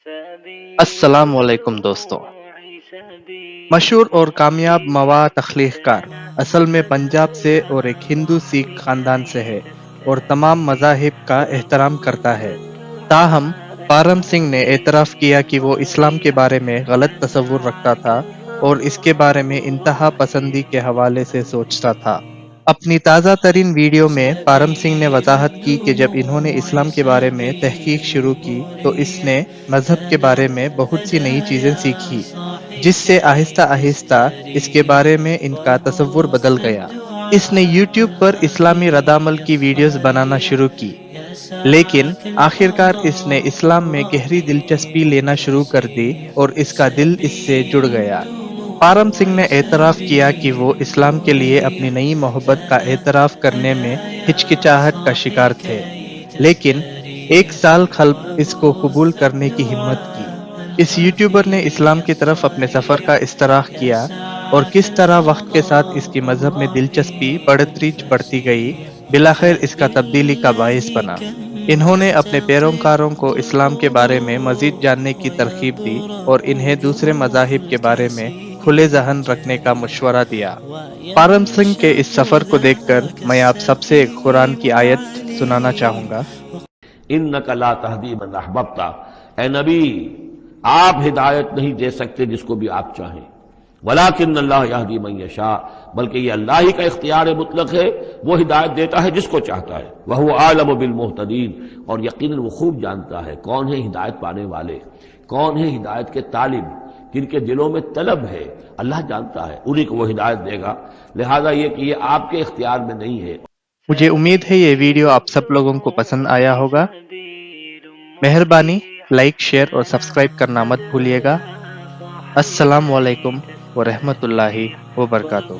السلام علیکم دوستوں۔ مشہور اور کامیاب موا تخلیق کار اصل میں پنجاب سے اور ایک ہندو سکھ خاندان سے ہے اور تمام مذاہب کا احترام کرتا ہے۔ تاہم پارم سنگھ نے اعتراف کیا کہ وہ اسلام کے بارے میں غلط تصور رکھتا تھا اور اس کے بارے میں انتہا پسندی کے حوالے سے سوچتا تھا۔ اپنی تازہ ترین ویڈیو میں پارم سنگھ نے وضاحت کی کہ جب انہوں نے اسلام کے بارے میں تحقیق شروع کی تو اس نے مذہب کے بارے میں بہت سی نئی چیزیں سیکھی، جس سے آہستہ آہستہ اس کے بارے میں ان کا تصور بدل گیا۔ اس نے یوٹیوب پر اسلامی ردعمل کی ویڈیوز بنانا شروع کی، لیکن آخرکار اس نے اسلام میں گہری دلچسپی لینا شروع کر دی اور اس کا دل اس سے جڑ گیا۔ پارم سنگھ نے اعتراف کیا کہ وہ اسلام کے لیے اپنی نئی محبت کا اعتراف کرنے میں ہچکچاہٹ کا شکار تھے، لیکن ایک سال قبل اس کو قبول کرنے کی ہمت کی۔ اس یوٹیوبر نے اسلام کی طرف اپنے سفر کا اشتراک کیا اور کس طرح وقت کے ساتھ اس کی مذہب میں دلچسپی بڑھتی گئی، بالآخر اس کا تبدیلی کا باعث بنا۔ انہوں نے اپنے پیروکاروں کو اسلام کے بارے میں مزید جاننے کی ترغیب دی اور انہیں دوسرے مذاہب کے بارے میں کھلے ذہن رکھنے کا مشورہ دیا۔ پارم سنگھ کے اس سفر کو دیکھ کر میں آپ سب سے ایک قرآن کی آیت سنانا چاہوں گا۔ انک لا تہدی من احببت، اے نبی آپ ہدایت نہیں دے سکتے جس کو بھی آپ چاہیں، ولیکن اللہ یہدی من یشاء، بلکہ یہ اللہ ہی کا اختیار مطلق ہے، وہ ہدایت دیتا ہے جس کو چاہتا ہے، وہو اعلم بالمہتدین، اور یقیناً وہ خوب جانتا ہے کون ہے ہدایت پانے والے، کون ہے ہدایت کے طالب، جن کے دلوں میں طلب ہے، اللہ جانتا ہے، انہی کو وہ ہدایت دے گا۔ لہذا یہ کہ یہ آپ کے اختیار میں نہیں ہے۔ مجھے امید ہے یہ ویڈیو آپ سب لوگوں کو پسند آیا ہوگا۔ مہربانی لائک، شیئر اور سبسکرائب کرنا مت بھولیے گا۔ السلام علیکم ورحمۃ اللہ وبرکاتہ۔